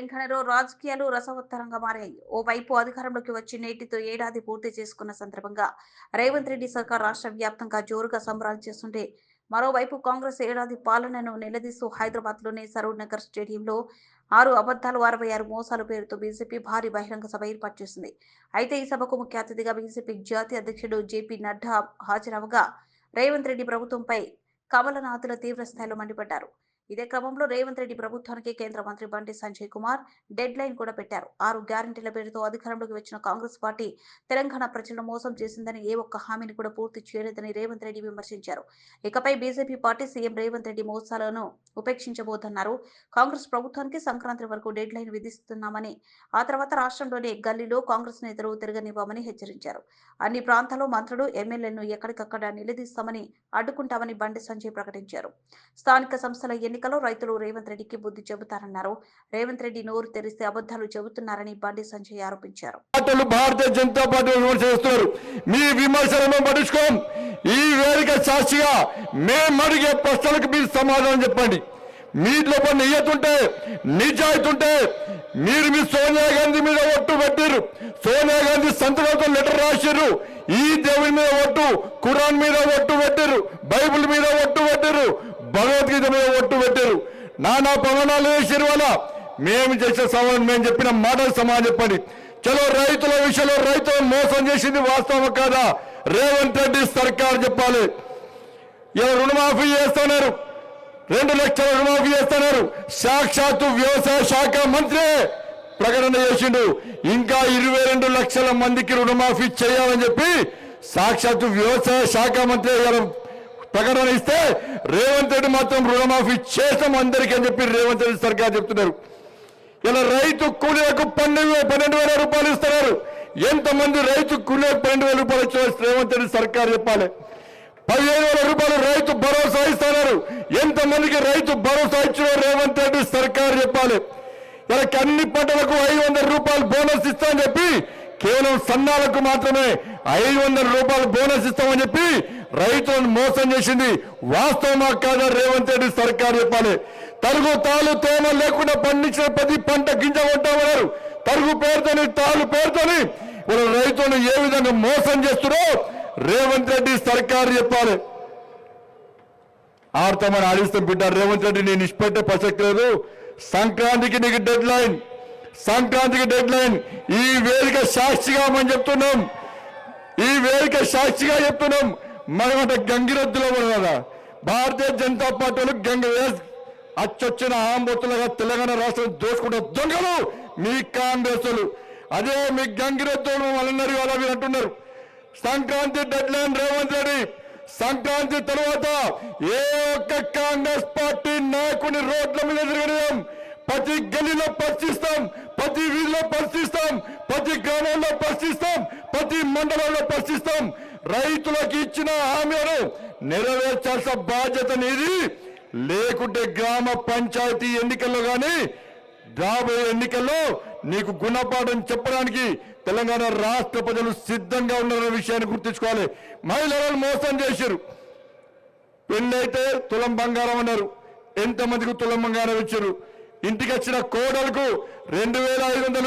తెలంగాణలో రాజకీయాలు రసవత్తరంగా మారాయి. ఓవైపు అధికారంలోకి వచ్చి నేటితో ఏడాది పూర్తి చేసుకున్న సందర్భంగా రేవంత్ రెడ్డి సర్కార్ రాష్ట్ర వ్యాప్తంగా జోరుగా సంబరాలు చేస్తుంటే, మరోవైపు కాంగ్రెస్ ఏడాది పాలనను నిలదీస్తూ హైదరాబాద్లోని సరూర్ నగర్ స్టేడియంలో 6 అబద్ధాలు 66 మోసాల పేరుతో బీజేపీ భారీ బహిరంగ సభ ఏర్పాటు చేసింది. అయితే ఈ సభకు ముఖ్య అతిథిగా బీజేపీ జాతీయ అధ్యక్షుడు జేపీ నడ్డా హాజరవగా రేవంత్ రెడ్డి ప్రభుత్వంపై కమలనాథుల తీవ్ర స్థాయిలో మండిపడ్డారు. ఇదే క్రమంలో రేవంత్ రెడ్డి ప్రభుత్వానికి కేంద్ర మంత్రి బండి సంజయ్ కుమార్ డెడ్ లైన్ కూడా పెట్టారు. 6 గ్యారంటీల పేరుతో అధికారంలోకి వచ్చిన కాంగ్రెస్ పార్టీ తెలంగాణ ప్రజలను మోసం చేసిందని, ఏ ఒక్క హామీని కూడా పూర్తి చేయలేదని రేవంత్ రెడ్డి విమర్శించారు. ఇకపై BJP party CM Revanth Reddy మోసాలను ఉపేక్షించబోతున్నారు. కాంగ్రెస్ ప్రభుత్వానికి సంక్రాంతి వరకు డెడ్ లైన్ విధిస్తున్నామని, ఆ తర్వాత రాష్ట్రంలోని గల్లీలో కాంగ్రెస్ నేతలు తిరగనివ్వమని హెచ్చరించారు. అన్ని ప్రాంతాల్లో మంత్రులు, ఎమ్మెల్యేలను ఎక్కడికక్కడ నిలదీస్తామని, అడ్డుకుంటామని బండి సంజయ్ ప్రకటించారు. స్థానిక సంస్థల ఎన్నికల్లో రైతులు రేవంత్ రెడ్డికి బుద్ధి చెబుతారన్నారు. రేవంత్ రెడ్డి నోరు తెరిస్తే అబద్ధాలు చెబుతున్నారని బండి సంజయ్ ఆరోపించారు. భారతీయ జనతా పార్టీ విమర్శ చేస్తున్నారు. మీ విమర్శలను పట్టించుకోం. ఈ వేదిక సాక్షిగా మేము అడిగే ప్రశ్నలకు మీరు సమాధానం చెప్పండి. మీలో కొన్ని నియతుంటే, నిజాయితీ ఉంటే మీరు మీ సోనియా గాంధీ మీద ఒట్టు పెట్టారు. సోనియా గాంధీ సంతకంతో లెటర్ రాశారు. ఈ దేవుని మీద ఒట్టు, ఖురాన్ మీద ఒట్టు పెట్టారు, బైబిల్ మీద ఒట్టు పెట్టారు, భగవద్గీత మీద ఒట్టు పెట్టారు. నానా ప్రమాణాలు వేసారు. వల్ల మేము చేసే సవాలు, మేము చెప్పిన మాటలు సమాధానం చెప్పండి. చలో, రైతుల విషయంలో రైతులను మోసం చేసింది వాస్తవం కాదా? రేవంత్ రెడ్డి సర్కార్ చెప్పాలి. ఇలా రుణమాఫీ చేస్తున్నారు, 2 లక్షల రుణమాఫీ చేస్తున్నారు. సాక్షాత్తు వ్యవసాయ శాఖ మంత్రి ప్రకటన చేసిండు. ఇంకా 22 లక్షల మందికి రుణమాఫీ చేయాలని చెప్పి సాక్షాత్తు వ్యవసాయ శాఖ మంత్రి ప్రకటన ఇస్తే, రేవంత్ రెడ్డి మాత్రం రుణమాఫీ చేస్తాం అందరికీ అని చెప్పి రేవంత్ రెడ్డి సర్కార్ చెప్తున్నారు. ఇలా రైతు కూలీలకు 12,000 రూపాయలు ఇస్తున్నారు. ఎంతమంది రైతు కూలీలకు 12,000 రూపాయలు ఇచ్చిన రేవంత్ రెడ్డి సర్కార్ చెప్పాలి. 15,000 రూపాయలు రైతు భరోసా ఇస్తున్నారు. ఎంతమందికి రైతు భరోసా ఇచ్చిన రేవంత్ రెడ్డి సర్కార్ చెప్పాలి. ఇలా అన్ని పంటలకు 500 రూపాయలు బోనస్ ఇస్తామని చెప్పి, కేవలం సన్నాలకు మాత్రమే 500 రూపాయలు బోనస్ ఇస్తామని చెప్పి రైతులను మోసం చేసింది వాస్తవమా కాదా? రేవంత్ రెడ్డి సర్కార్ చెప్పాలి. తరుగు తాలు తేమ లేకుండా పండించిన ప్రతి పంట గింజ కొంటామన్నారు. తరుగు పేరుతోని, తాలు పేరుతోని వాళ్ళు రైతులను ఏ విధంగా మోసం చేస్తున్నారో రేవంత్ రెడ్డి సర్కార్ చెప్పాలి. ఆడతామని ఆడిస్తాం బిడ్డ. రేవంత్ రెడ్డి నేను ఇష్టపెట్టే ప్రసక్తి లేదు. సంక్రాంతికి నీకు డెడ్ లైన్, సంక్రాంతికి డెడ్ లైన్. ఈ వేదిక సాక్షిగా మనం చెప్తున్నాం, ఈ వేదిక సాక్షిగా చెప్తున్నాం. మనమంటే గంగిరెద్దులో కూడా కదా భారతీయ జనతా పార్టీలు అచ్చొచ్చిన ఆంబొత్తులుగా తెలంగాణ రాష్ట్రం దోచుకుంటే దొంగలు మీ కాంగ్రెస్లు. అదే మీ గంగిరెద్దులు వాళ్ళన్నారు, వాళ్ళ మీరు అంటున్నారు. Sankranti deadline Revanth Reddy. సంక్రాంతి తర్వాత ఏ ఒక్క కాంగ్రెస్ పార్టీ నాయకుని రోడ్ల మీద తిరగడం, ప్రతి గల్లీలో పరిశీలిస్తాం, ప్రతి వీధిలో పరిశీలిస్తాం, ప్రతి గ్రామంలో పరిశీలిస్తాం, ప్రతి మండలంలో పరిశీలిస్తాం. రైతులకు ఇచ్చిన హామీలను నెరవేర్చాల్సిన బాధ్యత నీది. లేకుంటే గ్రామ పంచాయతీ ఎన్నికల్లో కానీ రాబోయే ఎన్నికల్లో నీకు గుణపాఠం చెప్పడానికి తెలంగాణ రాష్ట్ర ప్రజలు సిద్ధంగా ఉన్నారనే విషయాన్ని గుర్తుంచుకోవాలి. మహిళలను మోసం చేశారు. పెళ్ళైతే తులం బంగారం అన్నారు. ఎంతమందికి తులం బంగారం ఇచ్చారు? ఇంటికి వచ్చిన కోడలకు 2,500